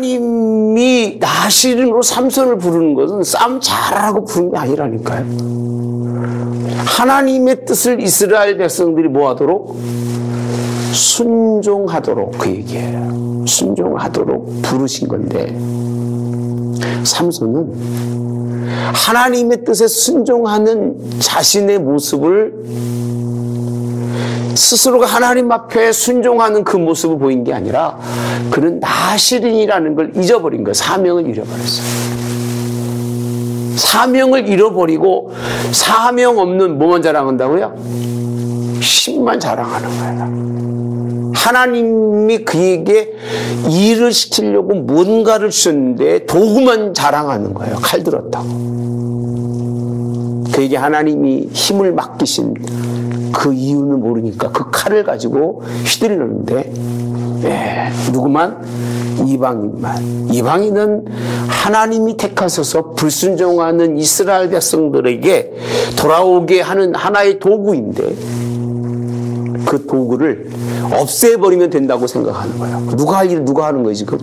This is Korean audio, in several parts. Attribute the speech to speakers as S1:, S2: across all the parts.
S1: 하나님이 나실인으로 삼손을 부르는 것은 싸움 잘하라고 부르는 게 아니라니까요. 하나님의 뜻을 이스라엘 백성들이 뭐하도록? 순종하도록, 그 얘기예요. 순종하도록 부르신 건데, 삼손은 하나님의 뜻에 순종하는 자신의 모습을, 스스로가 하나님 앞에 순종하는 그 모습을 보인 게 아니라 그는 나실인이라는 걸 잊어버린 거예요. 사명을 잃어버렸어요. 사명을 잃어버리고 사명 없는 뭐만 자랑한다고요? 힘만 자랑하는 거예요. 하나님이 그에게 일을 시키려고 뭔가를 주셨는데 도구만 자랑하는 거예요. 칼 들었다고. 그에게 하나님이 힘을 맡기신 그 이유는 모르니까 그 칼을 가지고 휘둘렀는데, 누구만? 이방인만. 이방인은 하나님이 택하셔서 불순종하는 이스라엘 백성들에게 돌아오게 하는 하나의 도구인데, 그 도구를 없애버리면 된다고 생각하는 거예요. 누가 할 일을 누가 하는 거예요, 지금?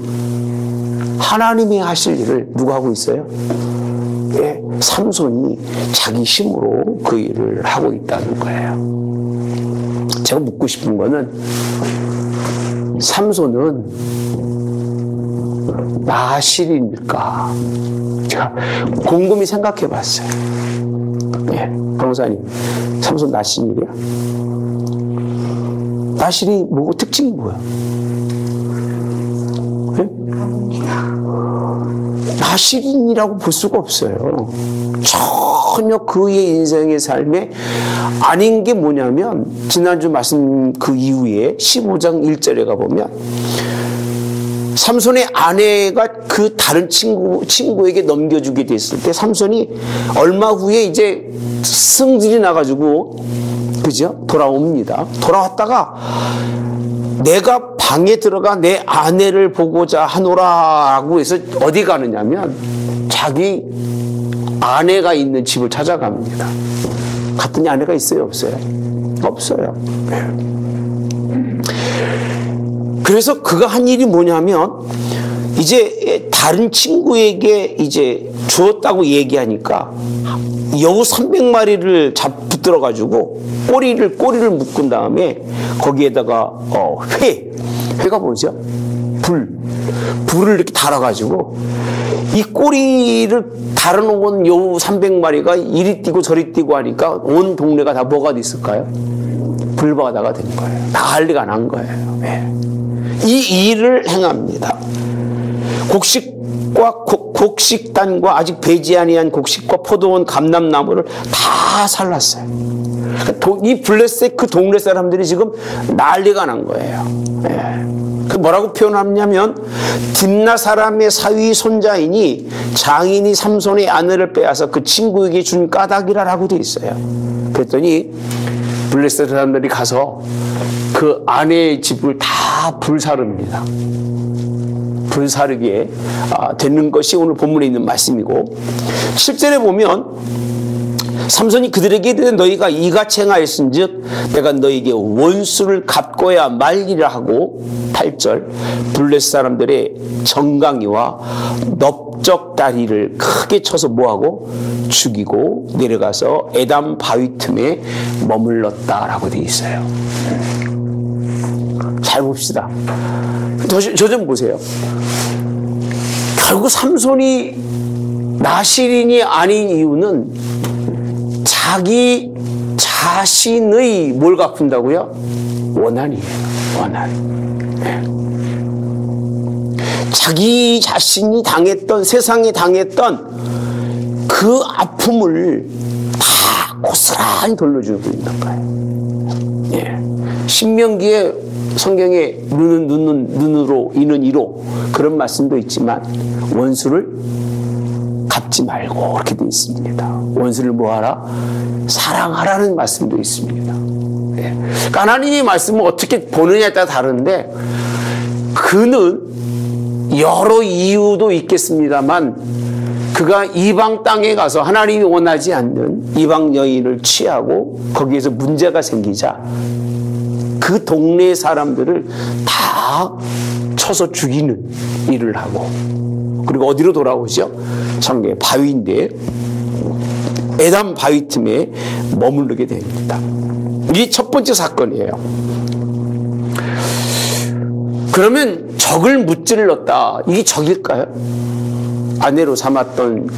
S1: 하나님이 하실 일을 누가 하고 있어요? 삼손이 자기 힘으로 그 일을 하고 있다는 거예요. 제가 묻고 싶은 거는, 삼손은 나실입니까? 제가 곰곰이 생각해 봤어요. 변호사님, 삼손 나실이야? 나실이 뭐고 특징이 뭐야? 나실인이라고 볼 수가 없어요. 전혀 그의 인생의 삶에 아닌 게 뭐냐면, 지난주 말씀 그 이후에 15장 1절에 가보면 삼손의 아내가 그 다른 친구에게 넘겨주게 됐을 때 삼손이 얼마 후에 이제 승질이 나가지고, 그죠? 돌아옵니다. 돌아왔다가 내가 방에 들어가 내 아내를 보고자 하노라고 해서 어디 가느냐면 자기 아내가 있는 집을 찾아갑니다. 갔더니 아내가 있어요, 없어요? 없어요. 그래서 그가 한 일이 뭐냐면, 이제 다른 친구에게 이제 주었다고 얘기하니까 여우 300마리를 붙들어가지고 꼬리를 묶은 다음에 거기에다가 회가 뭐죠? 불을 이렇게 달아가지고 이 꼬리를 달아놓은 여우 300마리가 이리 뛰고 저리 뛰고 하니까 온 동네가 다 뭐가 됐을까요? 불바다가 된 거예요. 난리가 난 거예요. 이 일을 행합니다. 곡식단과 아직 배지 아니한 곡식과 포도원, 감람나무를 다 살랐어요. 이 블레셋 그 동네 사람들이 지금 난리가 난 거예요. 그 뭐라고 표현하냐면, 딥나 사람의 사위 손자이니 장인이 삼손의 아내를 빼앗아 그 친구에게 준 까닭이라고 돼 있어요. 그랬더니 블레셋 사람들이 가서 그 아내의 집을 다 불사릅니다. 불사르게 되는 것이 오늘 본문에 있는 말씀이고, 7절에 보면 삼손이 그들에게 이르되 너희가 이같이 행하였은즉 내가 너희에게 원수를 갚고야 말리라 하고, 8절 블레셋 사람들의 정강이와 넓적다리를 크게 쳐서 뭐하고? 죽이고 내려가서 에담 바위 틈에 머물렀다라고 되어 있어요. 잘 봅시다. 저 좀 보세요. 결국 삼손이 나실인이 아닌 이유는 자기 자신의 뭘 갚는다고요? 원한이에요. 원한. 자기 자신이 당했던, 세상에 당했던 그 아픔을 다 고스란히 돌려주고 있는 거예요. 신명기에 성경에 눈으로 이는 이로 그런 말씀도 있지만, 원수를 갚지 말고 그렇게 되어 있습니다. 원수를 뭐하라? 사랑하라는 말씀도 있습니다. 그러니까 하나님의 말씀을 어떻게 보느냐에 따라 다른데, 그는 여러 이유도 있겠습니다만 그가 이방 땅에 가서 하나님이 원하지 않는 이방 여인을 취하고 거기에서 문제가 생기자 그 동네 사람들을 다 쳐서 죽이는 일을 하고, 그리고 어디로 돌아오죠? 성경에 바위인데 에담 바위 틈에 머무르게 됩니다. 이게 첫 번째 사건이에요. 그러면 적을 무찔렀다. 이게 적일까요? 아내로 삼았던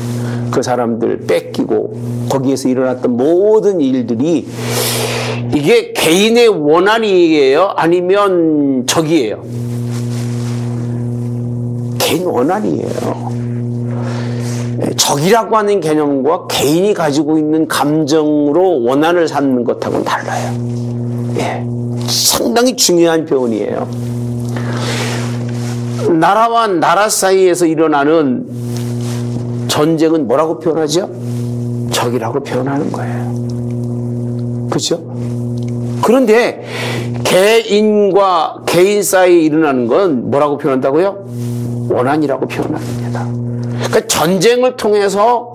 S1: 그 사람들 뺏기고 거기에서 일어났던 모든 일들이 이게 개인의 원한이에요? 아니면 적이에요? 개인 원한이에요. 적이라고 하는 개념과 개인이 가지고 있는 감정으로 원한을 삼는 것하고는 달라요. 예, 상당히 중요한 표현이에요. 나라와 나라 사이에서 일어나는 전쟁은 뭐라고 표현하죠? 적이라고 표현하는 거예요. 그렇죠? 그런데 개인과 개인 사이에 일어나는 건 뭐라고 표현한다고요? 원한이라고 표현합니다. 그러니까 전쟁을 통해서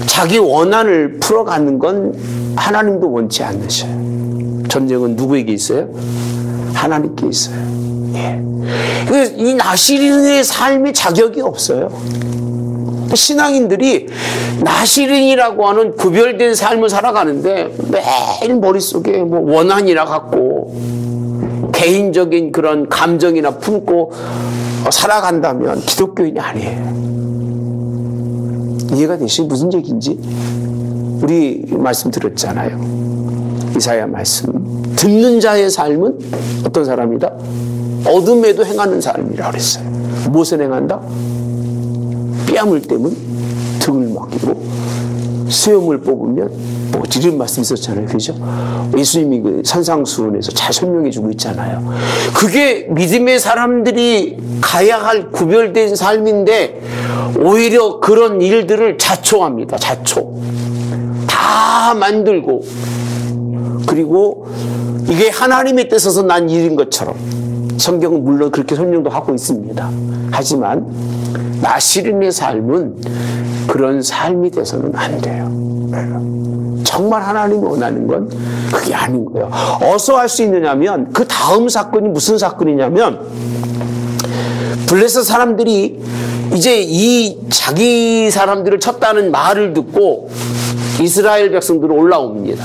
S1: 자기 원한을 풀어가는 건 하나님도 원치 않으셔요. 전쟁은 누구에게 있어요? 하나님께 있어요. 예. 이 나시린의 삶에 자격이 없어요. 신앙인들이 나시린이라고 하는 구별된 삶을 살아가는데 매일 머릿속에 뭐 원한이라 갖고 개인적인 그런 감정이나 품고 살아간다면 기독교인이 아니에요. 이해가 되시죠? 무슨 얘기인지? 우리 말씀 들었잖아요. 이사야 말씀. 듣는 자의 삶은 어떤 사람이다? 어둠에도 행하는 삶이라고 그랬어요. 무엇을 행한다? 뺨을 떼면 등을 맡기고 수염을 뽑으면 뭐 이런 말씀 있었잖아요. 그죠? 예수님이 그 산상수훈에서 잘 설명해 주고 있잖아요. 그게 믿음의 사람들이 가야 할 구별된 삶인데 오히려 그런 일들을 자초합니다. 자초. 다 만들고 그리고 이게 하나님의 뜻에서 난 일인 것처럼 성경은 물론 그렇게 설명도 하고 있습니다. 하지만 나시린의 삶은 그런 삶이 돼서는 안 돼요. 정말 하나님이 원하는 건 그게 아닌 거예요. 어디서 할 수 있느냐면 그 다음 사건이 무슨 사건이냐면 블레셋 사람들이 이제 이 자기 사람들을 쳤다는 말을 듣고 이스라엘 백성들은 올라옵니다.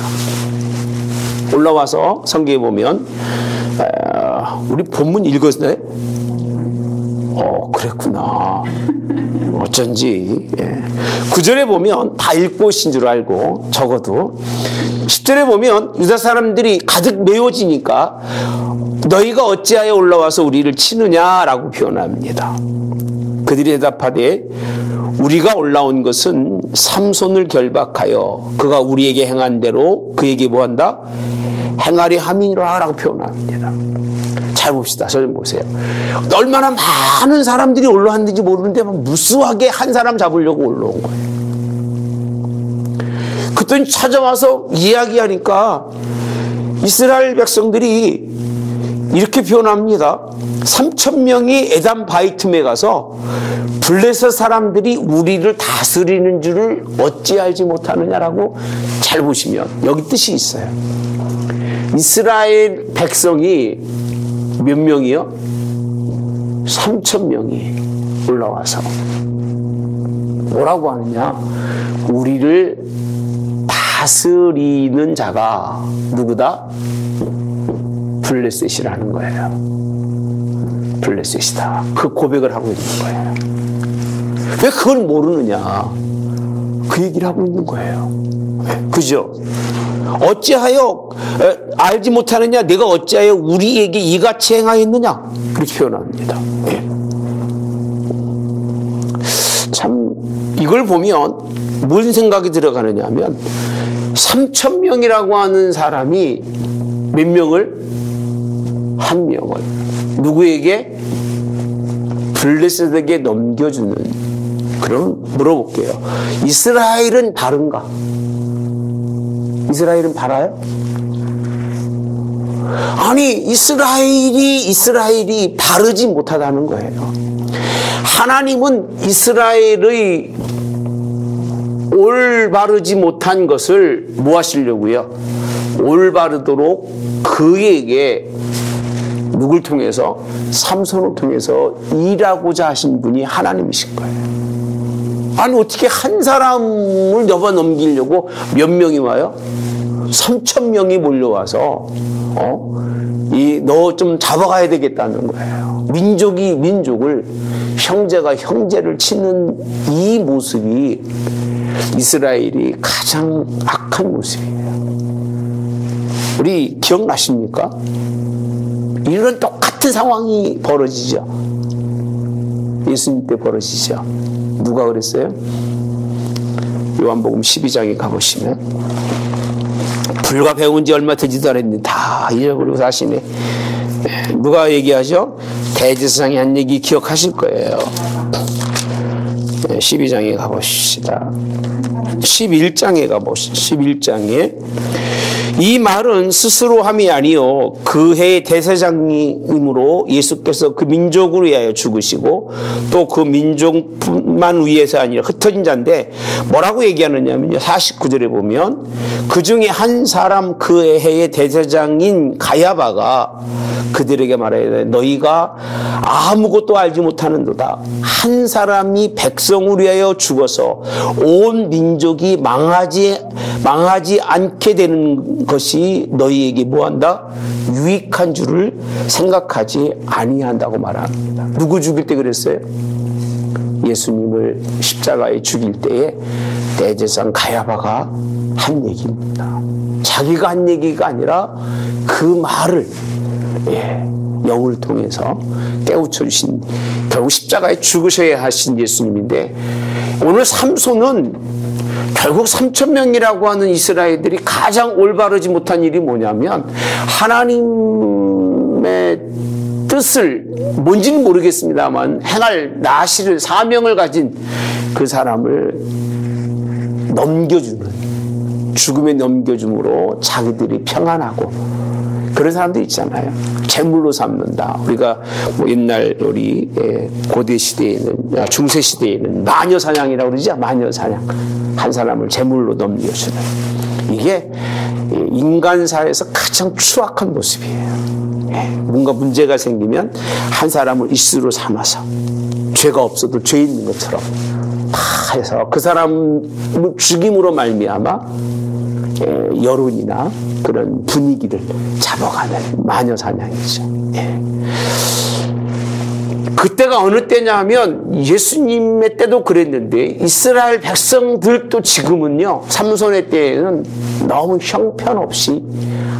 S1: 올라와서 성경에 보면 우리 본문 읽었나요? 그랬구나. 어쩐지. 9절에 보면 다 읽고 오신 줄 알고 적어도 10절에 보면 유다 사람들이 가득 메워지니까 너희가 어찌하여 올라와서 우리를 치느냐라고 표현합니다. 그들이 대답하되 우리가 올라온 것은 삼손을 결박하여 그가 우리에게 행한 대로 그에게 뭐한다? 행하리 함이니라 라고 표현합니다. 잘 봅시다. 저 좀 보세요. 얼마나 많은 사람들이 올라왔는지 모르는데 무수하게 한 사람 잡으려고 올라온 거예요. 그랬더니 찾아와서 이야기하니까 이스라엘 백성들이 이렇게 표현합니다. 3,000명이 에담 바위 틈에 가서 블레셋 사람들이 우리를 다스리는 줄을 어찌 알지 못하느냐라고 잘 보시면 여기 뜻이 있어요. 이스라엘 백성이 몇 명이요? 3,000명이 올라와서 뭐라고 하느냐? 우리를 다스리는 자가 누구다? 블레셋이라는 거예요. 블레셋이다. 그 고백을 하고 있는 거예요. 왜 그걸 모르느냐? 그 얘기를 하고 있는 거예요. 그죠? 어찌하여 알지 못하느냐? 내가 어찌하여 우리에게 이같이 행하였느냐? 그렇게 표현합니다. 참 이걸 보면 무슨 생각이 들어가느냐 하면 3,000명이라고 하는 사람이 몇 명을? 한 명을 누구에게? 블레셋에게 넘겨주는. 그럼 물어볼게요. 이스라엘은 바른가? 이스라엘은 바라요? 아니 이스라엘이 바르지 못하다는 거예요. 하나님은 이스라엘의 올바르지 못한 것을 뭐 하시려고요? 올바르도록 그에게 누굴 통해서? 삼손을 통해서 일하고자 하신 분이 하나님이신 거예요. 아니 어떻게 한 사람을 넘기려고 몇 명이 와요? 3,000명이 몰려와서 너 좀 잡아가야 되겠다는 거예요. 민족이 민족을, 형제가 형제를 치는 이 모습이 이스라엘이 가장 악한 모습이에요. 우리 기억나십니까? 이런 똑같은 상황이 벌어지죠. 예수님 때 벌어지죠. 누가 그랬어요? 요한복음 12장에 가보시면 불과 배운 지 얼마 되지도 않았는데 다 잊어버리고 사시네. 누가 얘기하죠? 대제사장이 한 얘기 기억하실 거예요. 12장에 가보시다. 11장에 가보시다. 11장에 이 말은 스스로 함이 아니요 그 해의 대제사장님으로 예수께서 그 민족을 위하여 죽으시고 또 그 민족만 위해서 아니라 흩어진 자인데 뭐라고 얘기하느냐면요. 49절에 보면 그 중에 한 사람 그 해의 대제사장인 가야바가 그들에게 말하되 너희가 아무것도 알지 못하는도다. 한 사람이 백성을 위하여 죽어서 온 민족이 망하지 않게 되는 것이 너희에게 뭐한다? 유익한 줄을 생각하지 아니한다고 말합니다. 누구 죽일 때 그랬어요? 예수님을 십자가에 죽일 때에 대제사장 가야바가 한 얘기입니다. 자기가 한 얘기가 아니라 그 말을 영을 통해서 깨우쳐 주신, 결국 십자가에 죽으셔야 하신 예수님인데, 오늘 삼손은 결국 3,000명이라고 하는 이스라엘들이 가장 올바르지 못한 일이 뭐냐면 하나님의 뜻을 뭔지는 모르겠습니다만 행할 나시를, 사명을 가진 그 사람을 넘겨주는, 죽음에 넘겨줌으로 자기들이 평안하고, 그런 사람들 있잖아요. 제물로 삼는다. 우리가 뭐 옛날 우리 고대 시대에는, 중세 시대에는 마녀 사냥이라고 그러죠. 마녀 사냥. 한 사람을 제물로 넘겨주는. 이게 인간사에서 가장 추악한 모습이에요. 뭔가 문제가 생기면 한 사람을 이스로 삼아서 죄가 없어도 죄 있는 것처럼 다 해서 그 사람을 죽임으로 말미암아 여론이나 그런 분위기를 잡아가는 마녀 사냥이죠. 그때가 어느 때냐면 예수님의 때도 그랬는데 이스라엘 백성들도 지금은요, 삼손의 때에는 너무 형편없이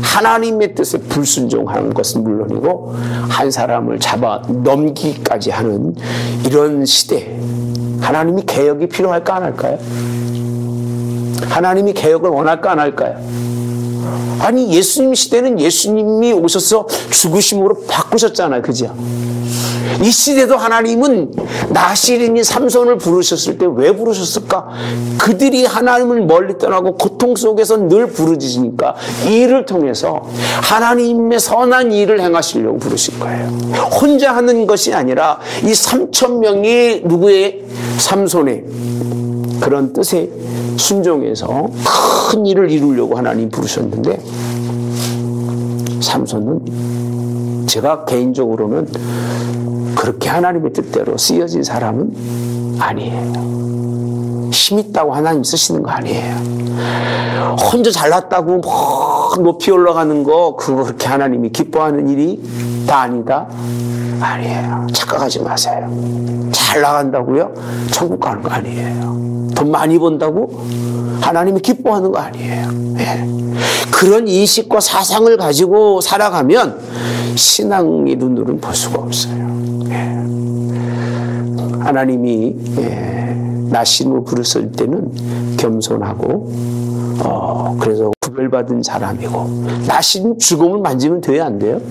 S1: 하나님의 뜻에 불순종하는 것은 물론이고 한 사람을 잡아 넘기기까지 하는 이런 시대. 하나님이 개혁이 필요할까 안 할까요? 하나님이 개혁을 원할까 안 할까요? 아니 예수님 시대는 예수님이 오셔서 죽으심으로 바꾸셨잖아요. 그죠? 이 시대도 하나님은 나실인이 삼손을 부르셨을 때 왜 부르셨을까? 그들이 하나님을 멀리 떠나고 고통 속에서 늘 부르짖으니까 이 일을 통해서 하나님의 선한 일을 행하시려고 부르신 거예요. 혼자 하는 것이 아니라 이 3,000명이 누구의? 삼손의 그런 뜻에 순종해서 큰 일을 이루려고 하나님 부르셨는데, 삼손은 제가 개인적으로는 그렇게 하나님의 뜻대로 쓰여진 사람은 아니에요. 힘 있다고 하나님 쓰시는 거 아니에요. 혼자 잘났다고 막 높이 올라가는 거, 그거 그렇게 하나님이 기뻐하는 일이 다 아니다? 아니에요. 착각하지 마세요. 잘 나간다고요? 천국 가는 거 아니에요. 돈 많이 번다고 하나님이 기뻐하는 거 아니에요. 그런 인식과 사상을 가지고 살아가면 신앙의 눈으로는 볼 수가 없어요. 하나님이 나심으로 부르실 때는 겸손하고 그래서 구별받은 사람이고, 나심 죽음을 만지면 돼요 안 돼요?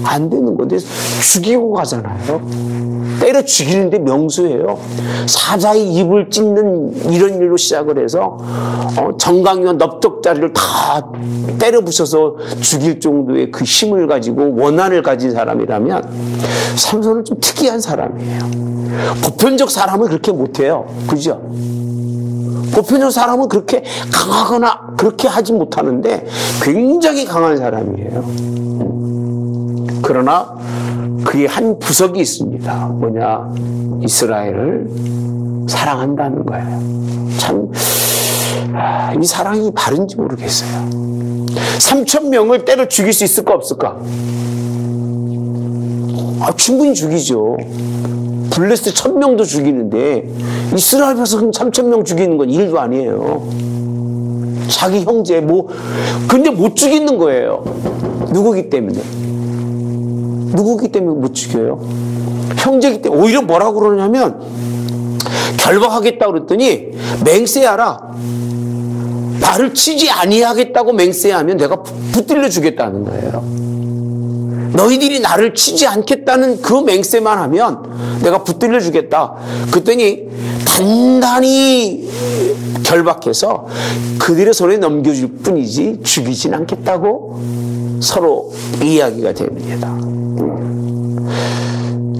S1: 안 되는 건데 죽이고 가잖아요. 때려 죽이는데 명수예요. 사자의 입을 찢는 이런 일로 시작을 해서 정강이와 넙적다리를 다 때려 부셔서 죽일 정도의 그 힘을 가지고 원한을 가진 사람이라면 삼손은 좀 특이한 사람이에요. 보편적 사람은 그렇게 못해요. 그죠? 보편적 사람은 그렇게 강하거나 그렇게 하지 못하는데 굉장히 강한 사람이에요. 그러나 그게 한 부석이 있습니다. 뭐냐? 이스라엘을 사랑한다는 거예요. 참, 이 사랑이 바른지 모르겠어요. 3,000명을 때려 죽일 수 있을까 없을까? 충분히 죽이죠. 블레셋 1,000명도 죽이는데 이스라엘 백성 3,000명 죽이는 건 일도 아니에요. 자기 형제 근데 못 죽이는 거예요. 누구기 때문에 못 죽여요? 형제기 때문에. 오히려 뭐라고 그러냐면 결박하겠다고 그랬더니 맹세하라. 나를 치지 아니하겠다고 맹세하면 내가 붙들려 주겠다는 거예요. 너희들이 나를 치지 않겠다는 그 맹세만 하면 내가 붙들려 주겠다. 그랬더니 단단히 결박해서 그들의 손에 넘겨줄 뿐이지 죽이진 않겠다고 서로 이야기가 됩니다.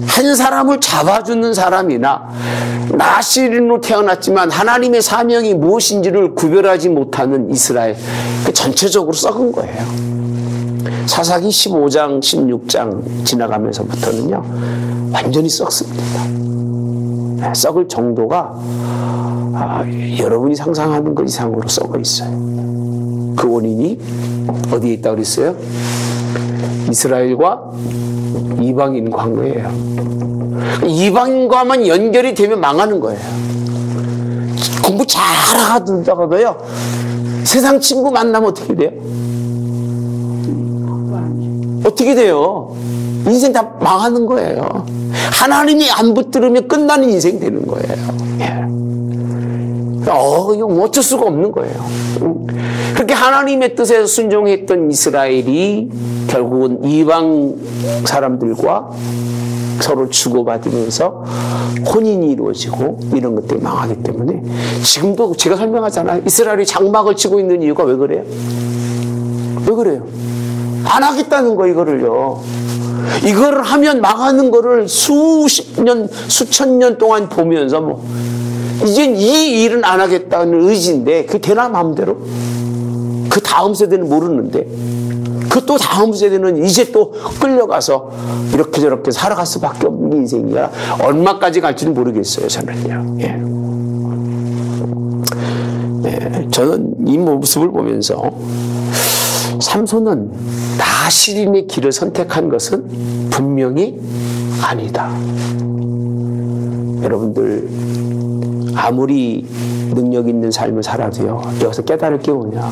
S1: 한 사람을 잡아주는 사람이나 나시린으로 태어났지만 하나님의 사명이 무엇인지를 구별하지 못하는 이스라엘, 전체적으로 썩은 거예요. 사사기 15장, 16장 지나가면서부터는요, 완전히 썩습니다. 썩을 정도가 여러분이 상상하는 것 이상으로 썩어 있어요. 그 원인이 어디에 있다고 그랬어요? 이스라엘과 이방인 관계예요. 이방인과만 연결이 되면 망하는 거예요. 공부 잘하다가도요, 세상 친구 만나면 어떻게 돼요? 어떻게 돼요? 인생 다 망하는 거예요. 하나님이 안 붙들으면 끝나는 인생 되는 거예요. 이거 어쩔 수가 없는 거예요. 그렇게 하나님의 뜻에 순종했던 이스라엘이 결국은 이방 사람들과 서로 주고받으면서 혼인이 이루어지고 이런 것들이 망하기 때문에 지금도 제가 설명하잖아요. 이스라엘이 장막을 치고 있는 이유가 왜 그래요? 왜 그래요? 안 하겠다는 거, 이거를요. 이거를 하면 망하는 거를 수십 년, 수천 년 동안 보면서 이젠 이 일은 안 하겠다는 의지인데, 그게 되나 마음대로? 그 다음 세대는 모르는데, 그 또 다음 세대는 이제 또 끌려가서 이렇게 저렇게 살아갈 수밖에 없는 인생이라 얼마까지 갈지는 모르겠어요, 저는요. 저는 이 모습을 보면서 삼손은 나시린의 길을 선택한 것은 분명히 아니다. 여러분들 아무리 능력 있는 삶을 살아도요, 여기서 깨달을 게 뭐냐,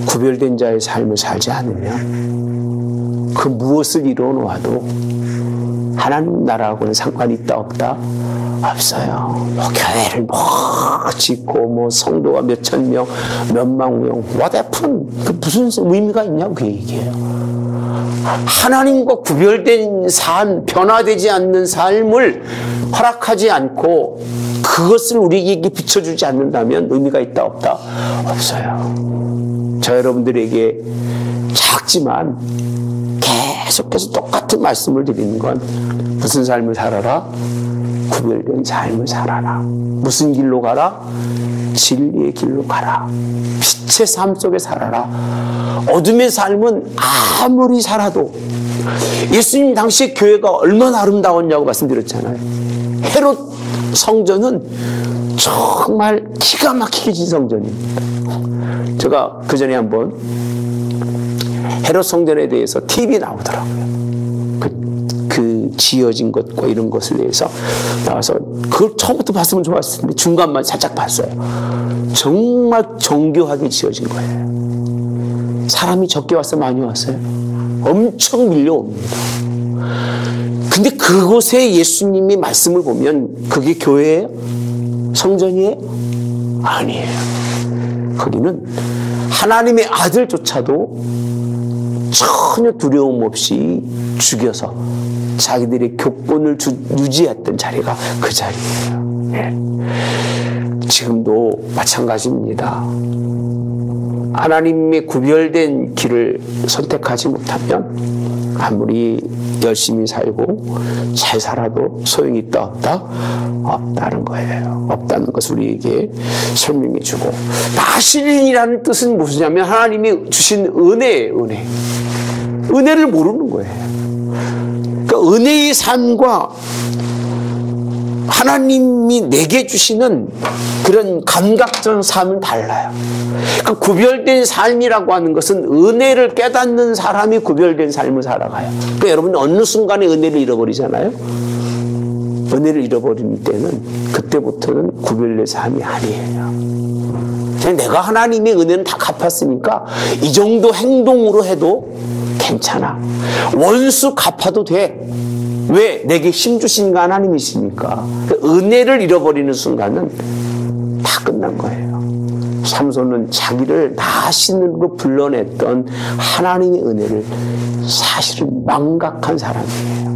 S1: 구별된 자의 삶을 살지 않으면 그 무엇을 이루어 놓아도 하나님 나라하고는 상관이 있다 없다? 없어요. 교회를 짓고 성도가 몇천 명, 몇만 명, whatever, 그 무슨 의미가 있냐고 그 얘기예요. 하나님과 구별된 삶, 변화되지 않는 삶을 허락하지 않고 그것을 우리에게 비춰주지 않는다면 의미가 있다 없다? 없어요. 저 여러분들에게 작지만 계속해서 똑같은 말씀을 드리는 건 무슨 삶을 살아라? 구별된 삶을 살아라. 무슨 길로 가라? 진리의 길로 가라. 빛의 삶 속에 살아라. 어둠의 삶은 아무리 살아도, 예수님 당시에 교회가 얼마나 아름다웠냐고 말씀드렸잖아요. 헤롯 성전은 정말 기가 막히게 진 성전입니다. 제가 그 전에 한번 헤롯 성전에 대해서 TV 나오더라고요. 그 지어진 것과 이런 것을 위해서 나와서 그걸 처음부터 봤으면 좋았을 텐데 중간만 살짝 봤어요. 정말 정교하게 지어진 거예요. 사람이 적게 왔어요? 많이 왔어요? 엄청 밀려옵니다. 근데 그곳에 예수님이 말씀을 보면 그게 교회예요? 성전이에요? 아니에요. 거기는 하나님의 아들조차도 전혀 두려움 없이 죽여서 자기들의 교권을 유지했던 자리가 그 자리예요. 지금도 마찬가지입니다. 하나님의 구별된 길을 선택하지 못하면 아무리 열심히 살고 잘 살아도 소용이 있다 없다? 없다는 거예요. 없다는 것을 우리에게 설명해 주고, 나시린이라는 뜻은 무엇이냐면 하나님이 주신 은혜예요. 은혜. 은혜를 모르는 거예요. 그러니까 은혜의 삶과 하나님이 내게 주시는 그런 감각적 삶은 달라요. 그 구별된 삶이라고 하는 것은 은혜를 깨닫는 사람이 구별된 삶을 살아가요. 그러니까 여러분 어느 순간에 은혜를 잃어버리잖아요. 은혜를 잃어버리는 때는 그때부터는 구별된 삶이 아니에요. 그냥 내가 하나님의 은혜는 다 갚았으니까 이 정도 행동으로 해도 괜찮아. 원수 갚아도 돼. 왜? 내게 힘 주신 거 하나님이시니까. 은혜를 잃어버리는 순간은 다 끝난 거예요. 삼손은 자기를 나 신으로 불러냈던 하나님의 은혜를 사실은 망각한 사람이에요.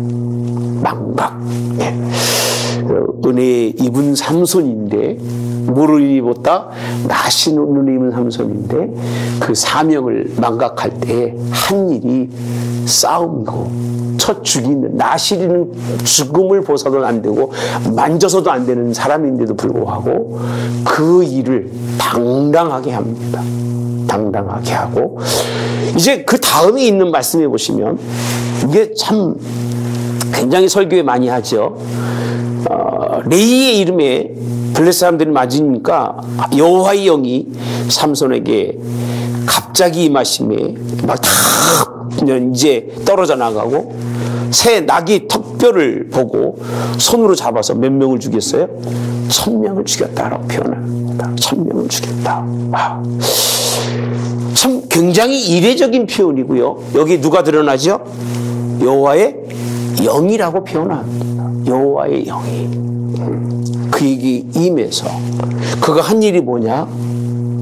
S1: 망각. 예. 은혜 입은 삼손인데 뭐를 입었다? 나신을 입은 삼손인데 그 사명을 망각할 때 한 일이 싸움이고 첫 죽이는 나시리는 죽음을 보서도 안 되고 만져서도 안 되는 사람인데도 불구하고 그 일을 당당하게 합니다. 당당하게 하고 이제 그 다음에 있는 말씀해 보시면 이게 참 굉장히 설교에 많이 하죠. 레이의 이름에 블레셋 사람들이 맞으니까 여호와의 영이 삼손에게 갑자기 임하심에 막 다 이제 떨어져 나가고 새 낙이 턱뼈를 보고 손으로 잡아서 몇 명을 죽였어요? 1000명을 죽였다라고 표현합니다. 1000명을 죽였다. 와. 참 굉장히 이례적인 표현이고요. 여기 누가 드러나죠? 여호와의 영이라고 표현합니다. 여호와의 영이 그에게 임해서 그가 한 일이 뭐냐?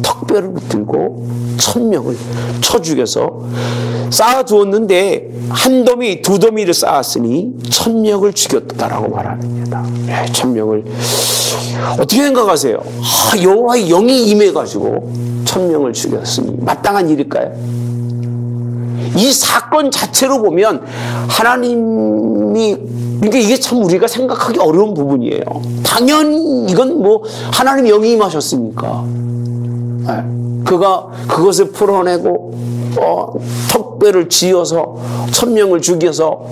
S1: 턱뼈를 붙들고 1000명을 쳐 죽여서 쌓아두었는데 한 더미 두 더미를 쌓았으니 1000명을 죽였다라고 말합니다. 1000명을 어떻게 생각하세요? 여호와의 영이 임해가지고 1000명을 죽였으니 마땅한 일일까요? 이 사건 자체로 보면 하나님이 그러니까 이게 참 우리가 생각하기 어려운 부분이에요. 당연히 이건 뭐 하나님 영이 임하셨으니까 그가 그것을 풀어내고 턱뼈를 쥐어서 1000명을 죽여서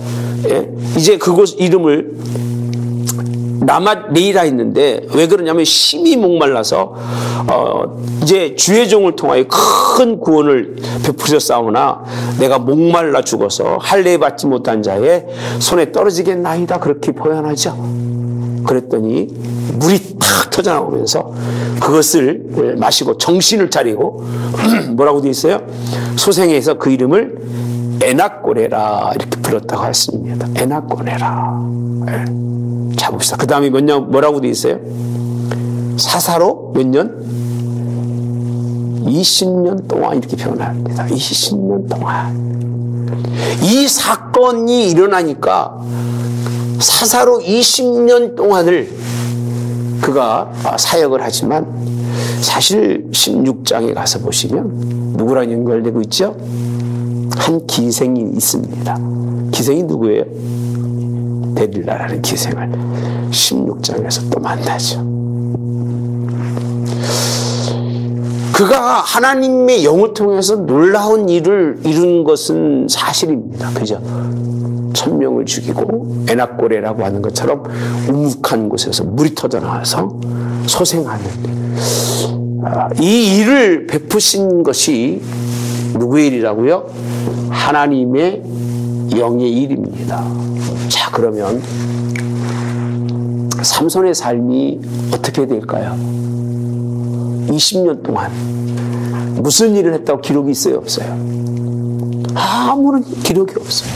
S1: 이제 그곳 이름을 라맛 레이라 했는데 왜 그러냐면 심히 목말라서 이제 주의 종을 통하여 큰 구원을 베푸셨사오나 내가 목말라 죽어서 할례 받지 못한 자의 손에 떨어지겠나이다 그렇게 표현하죠. 그랬더니 물이 탁 터져나오면서 그것을 마시고 정신을 차리고 뭐라고 되어 있어요? 소생해서 그 이름을 에낙고레라 이렇게 불렀다고 했습니다. 에낙고레라. 자 봅시다. 그 다음에 몇 년 뭐라고 되어 있어요? 사사로 몇 년? 20년 동안 이렇게 표현합니다. 20년 동안. 이 사건이 일어나니까 사사로 20년 동안을 그가 사역을 하지만 사실 16장에 가서 보시면 누구랑 연결되고 있죠? 한 기생이 있습니다. 기생이 누구예요? 데릴라라는 기생을 16장에서 또 만나죠. 그가 하나님의 영을 통해서 놀라운 일을 이룬 것은 사실입니다. 그죠? 1000명을 죽이고 에낙고레라고 하는 것처럼 우묵한 곳에서 물이 터져나와서 소생하는 이 일을 베푸신 것이 누구의 일이라고요? 하나님의 영의 일입니다. 자, 그러면 삼손의 삶이 어떻게 될까요? 20년 동안 무슨 일을 했다고 기록이 있어요? 없어요? 아무런 기록이 없어요.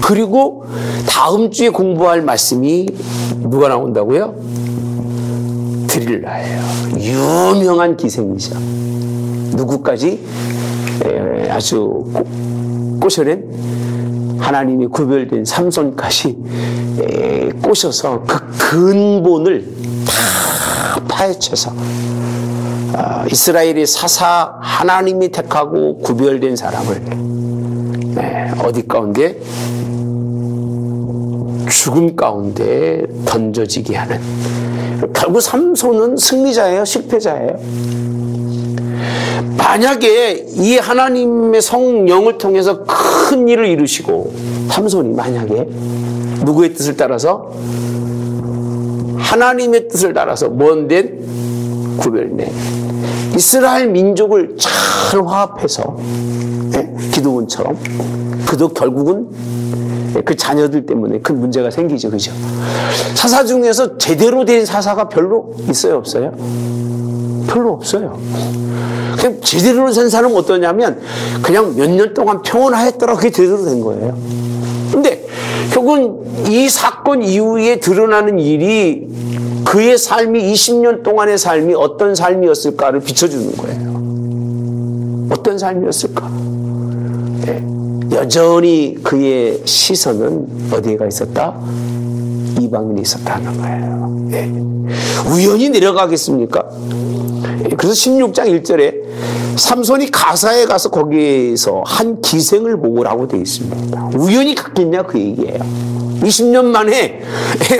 S1: 그리고 다음 주에 공부할 말씀이 누가 나온다고요? 드릴라예요. 유명한 기생이죠. 누구까지? 아주 꼬셔낸 하나님이 구별된 삼손까지 꼬셔서 그 근본을 다 파헤쳐서 이스라엘의 사사 하나님이 택하고 구별된 사람을 어디 가운데? 죽음 가운데 던져지게 하는. 결국 삼손은 승리자예요? 실패자예요? 만약에 이 하나님의 성령을 통해서 큰 일을 이루시고 삼손이 만약에 누구의 뜻을 따라서? 하나님의 뜻을 따라서 뭔된 구별된 이스라엘 민족을 잘 화합해서 기드온처럼 그도 결국은 그 자녀들 때문에 큰 문제가 생기죠. 그죠? 사사 중에서 제대로 된 사사가 별로 있어요? 없어요? 별로 없어요. 그냥 제대로 된 사람은 어떠냐면 그냥 몇 년 동안 평온하였더라. 그게 제대로 된 거예요. 근데 결국은 이 사건 이후에 드러나는 일이 그의 삶이 20년 동안의 삶이 어떤 삶이었을까를 비춰주는 거예요. 어떤 삶이었을까? 네. 여전히 그의 시선은 어디에가 있었다? 이방인에 있었다는 거예요. 네. 우연히 내려가겠습니까? 그래서 16장 1절에 삼손이 가사에 가서 거기에서 한 기생을 보고라고 되어 있습니다. 우연히 갔겠냐 그 얘기예요. 20년 만에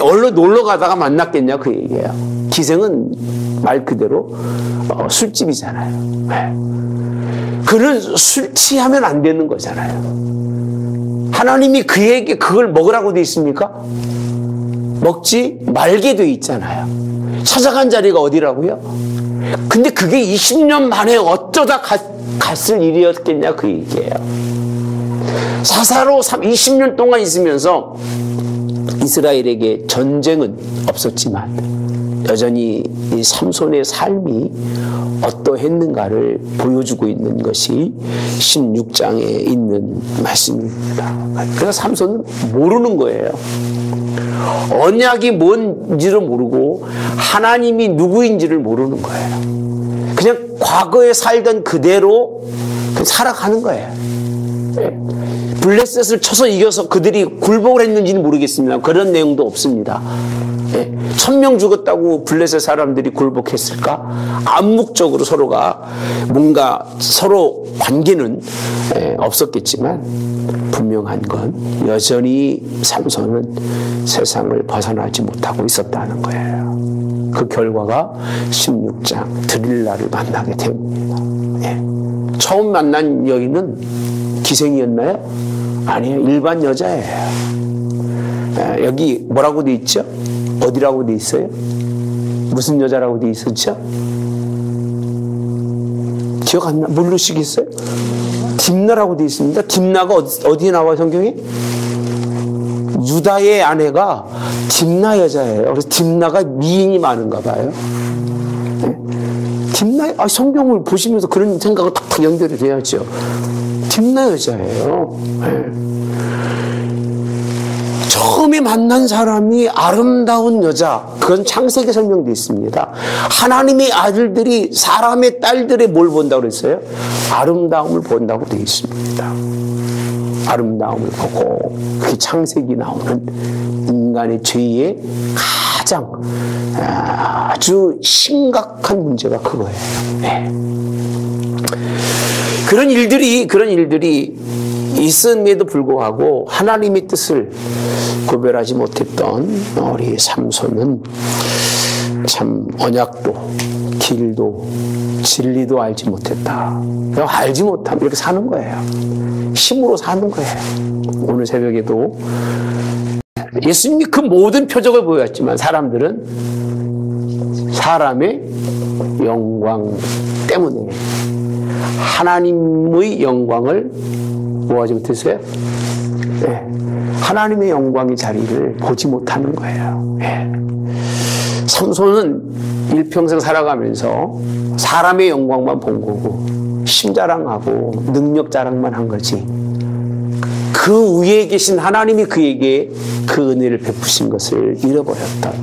S1: 얼른 놀러 가다가 만났겠냐 그 얘기예요. 기생은 말 그대로 술집이잖아요. 그는 술 취하면 안 되는 거잖아요. 하나님이 그에게 그걸 먹으라고 되어 있습니까? 먹지 말게 되어 있잖아요. 찾아간 자리가 어디라고요? 근데 그게 20년 만에 어쩌다 갔을 일이었겠냐 그 얘기예요. 사사로 20년 동안 있으면서 이스라엘에게 전쟁은 없었지만 여전히 이 삼손의 삶이 어떠했는가를 보여주고 있는 것이 16장에 있는 말씀입니다. 그래서 삼손은 모르는 거예요. 언약이 뭔지를 모르고 하나님이 누구인지를 모르는 거예요. 그냥 과거에 살던 그대로 살아가는 거예요. 블레셋을 쳐서 이겨서 그들이 굴복을 했는지는 모르겠습니다. 그런 내용도 없습니다. 1000명 죽었다고 블레셋 사람들이 굴복했을까? 암묵적으로 서로가 뭔가 서로 관계는 없었겠지만 분명한 건 여전히 삼손은 세상을 벗어나지 못하고 있었다는 거예요. 그 결과가 16장 드릴라를 만나게 됩니다. 처음 만난 여인은 기생이었나요? 아니에요. 일반 여자예요. 여기 뭐라고 돼 있죠? 어디라고 돼 있어요? 무슨 여자라고 돼 있었죠? 기억 안 나? 모르시겠어요? 딥나라고 돼 있습니다. 딥나가 어디에 나와요, 성경에? 유다의 아내가 딥나 여자예요. 그래서 딥나가 미인이 많은가 봐요. 딥나, 성경을 보시면서 그런 생각은 탁탁 연결이 돼야죠. 딥나 여자예요. 처음에 만난 사람이 아름다운 여자, 그건 창세기에 설명되어 있습니다. 하나님의 아들들이 사람의 딸들의 뭘 본다고 그랬어요? 아름다움을 본다고 되어 있습니다. 아름다움을 보고 그게 창세기 나오는 인간의 죄의 가장 아주 심각한 문제가 그거예요. 그런 일들이 있음에도 불구하고 하나님의 뜻을 구별하지 못했던 우리 삼손은 참 언약도 길도 진리도 알지 못했다. 알지 못하면 이렇게 사는 거예요. 힘으로 사는 거예요. 오늘 새벽에도 예수님이 그 모든 표적을 보였지만 사람들은 사람의 영광 때문에 하나님의 영광을 뭐하지 못했어요? 하나님의 영광의 자리를 보지 못하는 거예요. 삼손은 일평생 살아가면서 사람의 영광만 본 거고 심자랑하고 능력 자랑만 한 거지, 그 위에 계신 하나님이 그에게 그 은혜를 베푸신 것을 잃어버렸던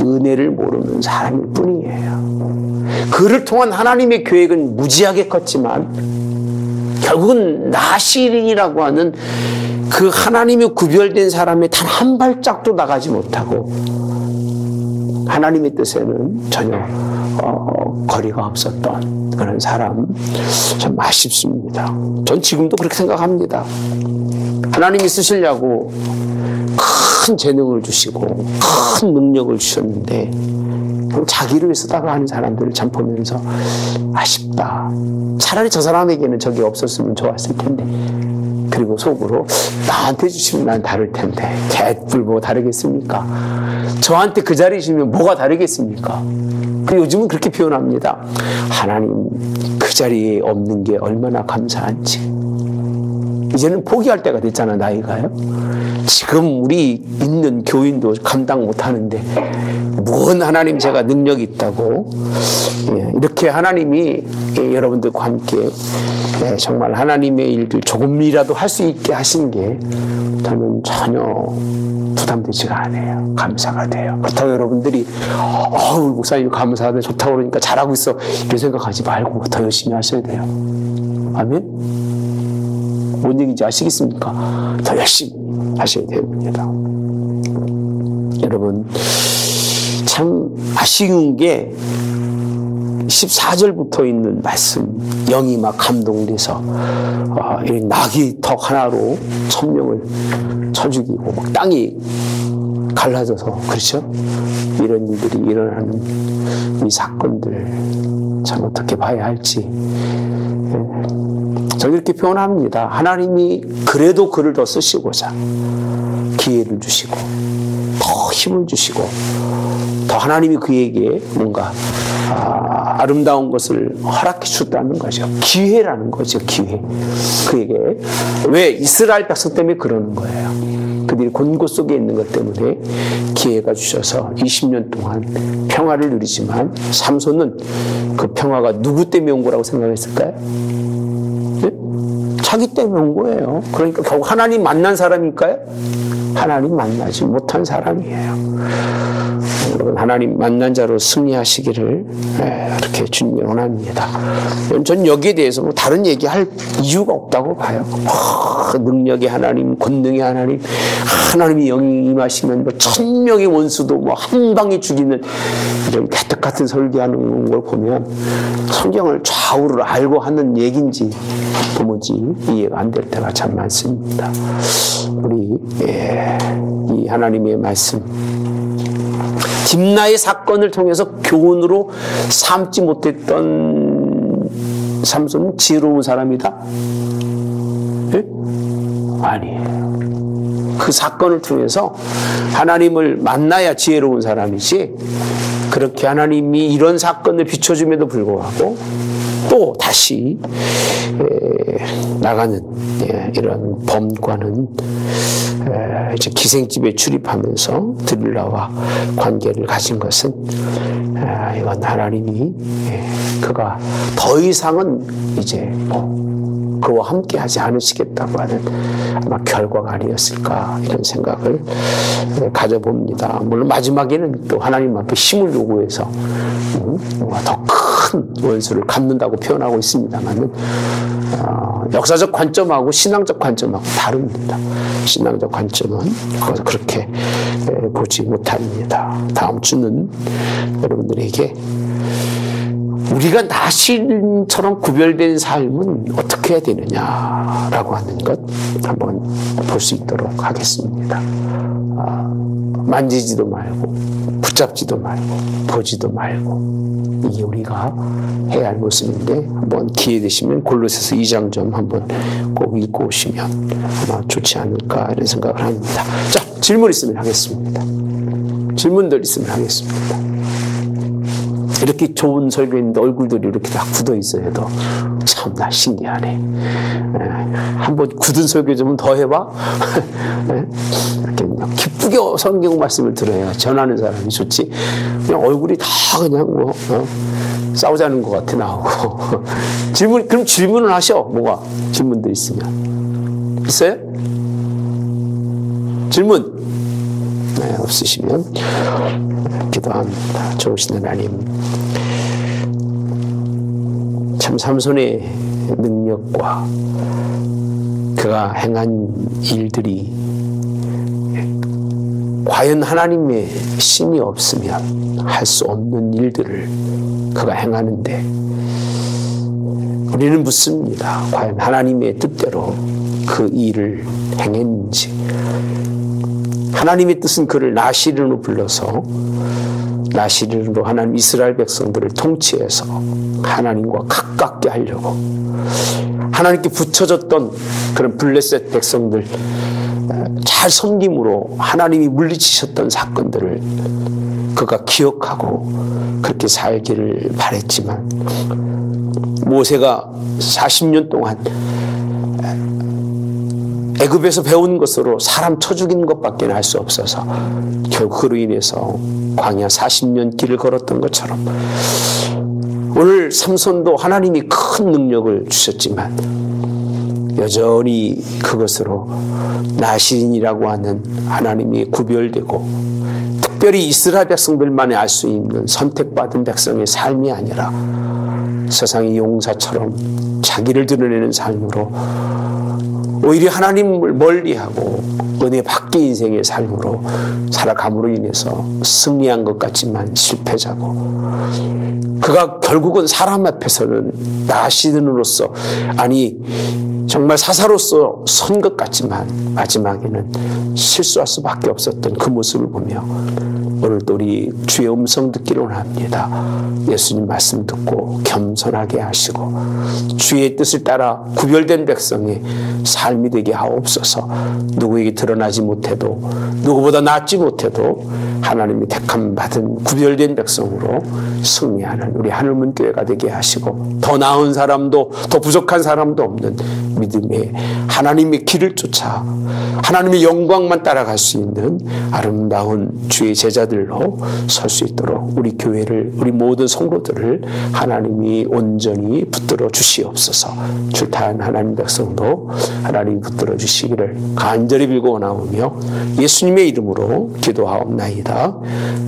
S1: 은혜를 모르는 사람일 뿐이에요. 그를 통한 하나님의 계획은 무지하게 컸지만 결국은 나시린이라고 하는 그 하나님이 구별된 사람의 단 한 발짝도 나가지 못하고 하나님의 뜻에는 전혀 거리가 없었던 그런 사람, 참 아쉽습니다. 전 지금도 그렇게 생각합니다. 하나님이 쓰시려고 큰 재능을 주시고 큰 능력을 주셨는데 자기를 위해 쓰다가 하는 사람들을 참 보면서 아쉽다. 차라리 차라리 저 사람에게는 저게 없었으면 좋았을 텐데. 그리고 속으로 나한테 주시면 난 다를 텐데. 개뿔 뭐 다르겠습니까? 저한테 그 자리에 주시면 뭐가 다르겠습니까? 그 요즘은 그렇게 표현합니다. 하나님 그 자리에 없는 게 얼마나 감사한지. 이제는 포기할 때가 됐잖아, 나이가요. 지금 우리 있는 교인도 감당 못하는데 뭔 하나님 제가 능력이 있다고. 이렇게 하나님이 여러분들과 함께 정말 하나님의 일들 조금이라도 할 수 있게 하신 게 저는 전혀 부담되지가 않아요. 감사가 돼요. 그렇다고 여러분들이 우리 목사님 감사하다 좋다고 그러니까 잘하고 있어 이런 생각하지 말고 더 열심히 하셔야 돼요. 아멘? 뭔 얘기인지 아시겠습니까? 더 열심히 하셔야 됩니다. 여러분 참 아쉬운 게 14절부터 있는 말씀, 영이 막 감동돼서 이 나귀 턱 하나로 1000명을 쳐 죽이고 막 땅이 갈라져서, 그렇죠? 이런 일들이 일어나는 이 사건들 참 어떻게 봐야 할지 저는 이렇게 표현합니다. 하나님이 그래도 그를 더 쓰시고자 기회를 주시고 더 힘을 주시고 더 하나님이 그에게 뭔가 아름다운 것을 허락해 주셨다는 거죠. 기회라는 거죠. 기회. 그에게 왜 이스라엘 백성 때문에 그러는 거예요. 그들이 곤고 속에 있는 것 때문에 기회가 주셔서 20년 동안 평화를 누리지만 삼손은 그 평화가 누구 때문에 온 거라고 생각했을까요? 네? 자기 때문에 온 거예요. 그러니까 결국 하나님 만난 사람일까요? 하나님 만나지 못한 사람이에요. 여러분 하나님 만난 자로 승리하시기를 이렇게 주님이 원합니다. 전 여기에 대해서 뭐 다른 얘기할 이유가 없다고 봐요. 능력의 하나님, 권능의 하나님, 하나님이 영이 임하시면 뭐 1000명의 원수도 뭐 한 방에 죽이는 이런 개떡 같은 설교하는 걸 보면 성경을 좌우를 알고 하는 얘기인지 도무지 이해가 안 될 때가 참 많습니다. 우리 이 하나님의 말씀, 딥나의 사건을 통해서 교훈으로 삼지 못했던 삼손은 지혜로운 사람이다? 네? 아니에요. 그 사건을 통해서 하나님을 만나야 지혜로운 사람이지, 그렇게 하나님이 이런 사건을 비춰줌에도 불구하고 또 다시 나가는 이런 범과는 이제 기생집에 출입하면서 드릴라와 관계를 가진 것은 이건 하나님이 그가 더 이상은 이제 그와 함께 하지 않으시겠다고 하는 아마 결과가 아니었을까 이런 생각을 가져봅니다. 물론 마지막에는 또 하나님 앞에 힘을 요구해서 더 큰 원수를 갚는다고 표현하고 있습니다만은 역사적 관점하고 신앙적 관점하고 다릅니다. 신앙적 관점은 그렇게 보지 못합니다. 다음 주는 여러분들에게 우리가 나신처럼 구별된 삶은 어떻게 해야 되느냐라고 하는 것 한번 볼 수 있도록 하겠습니다. 만지지도 말고 붙잡지도 말고 보지도 말고, 이게 우리가 해야 할 모습인데 한번 기회 되시면 골로새서 2장 좀 한번 꼭 읽고 오시면 아마 좋지 않을까 이런 생각을 합니다. 자, 질문 있으면 하겠습니다. 질문들 있으면 하겠습니다. 이렇게 좋은 설교인데 얼굴들이 이렇게 다 굳어 있어도 참나 신기하네. 한번 굳은 설교 좀 더 해봐. 이렇게 기쁘게 성경 말씀을 들어야 전하는 사람이 좋지. 그냥 얼굴이 다 그냥 뭐 싸우자는 것 같아 나오고. 그럼 질문을 하셔. 뭐가 질문들 있으면 있어요? 질문 없으시면 기도합니다. 좋으신 하나님, 참 삼손의 능력과 그가 행한 일들이 과연 하나님의 신이 없으면 할 수 없는 일들을 그가 행하는데, 우리는 묻습니다. 과연 하나님의 뜻대로 그 일을 행했는지. 하나님의 뜻은 그를 나시린으로 불러서 나시린으로 하나님 이스라엘 백성들을 통치해서 하나님과 가깝게 하려고 하나님께 붙여졌던 그런 블레셋 백성들 잘 섬김으로 하나님이 물리치셨던 사건들을 그가 기억하고 그렇게 살기를 바랬지만 모세가 40년 동안 애굽에서 배운 것으로 사람 쳐 죽이는 것밖에 할 수 없어서 결국 그로 인해서 광야 40년 길을 걸었던 것처럼 오늘 삼손도 하나님이 큰 능력을 주셨지만 여전히 그것으로 나신이라고 하는 하나님이 구별되고 특별히 이스라엘 백성들만이 알 수 있는 선택받은 백성의 삶이 아니라 세상의 용사처럼 자기를 드러내는 삶으로 오히려 하나님을 멀리하고 은혜 밖의 인생의 삶으로 살아감으로 인해서 승리한 것 같지만 실패자고 그가 결국은 사람 앞에서는 나시든으로서 아니 정말 사사로서 선 것 같지만 마지막에는 실수할 수밖에 없었던 그 모습을 보며 오늘도 우리 주의 음성 듣기를 원합니다. 예수님 말씀 듣고 겸손하게 하시고 주의 뜻을 따라 구별된 백성의 삶이 되게 하옵소서. 누구에게 드러나지 못해도 누구보다 낫지 못해도 하나님이 택함 받은 구별된 백성으로 승리하는 우리 하늘문 교회가 되게 하시고 더 나은 사람도 더 부족한 사람도 없는 믿음의 하나님의 길을 쫓아 하나님의 영광만 따라갈 수 있는 아름다운 주의 제자들로 설 수 있도록 우리 교회를 우리 모든 성도들을 하나님이 온전히 붙들어 주시옵소서. 출타한 하나님 백성도 하나님이 붙들어 주시기를 간절히 빌고 원하오며 예수님의 이름으로 기도하옵나이다.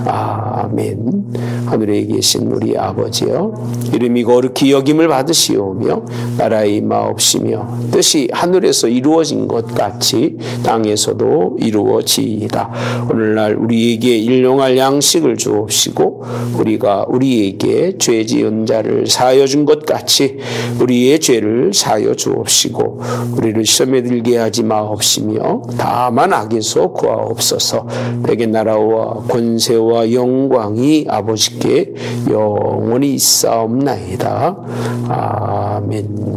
S1: 아멘. 하늘에 계신 우리 아버지여 이름이 거룩히 여김을 받으시오며 나라의 임하옵시며 뜻이 하늘에서 이루어진 것 같이 땅에서도 이루어지이다. 오늘날 우리에게 일용할 양식을 주옵시고 우리가 우리에게 죄 지은 자를 사하여 준 것 같이 우리의 죄를 사하여 주옵시고 우리를 시험에 들게 하지 마옵시며 다만 악에서 구하옵소서. 내게 나라와 권세와 영광이 아버지께 영원히 있사옵나이다. 아멘.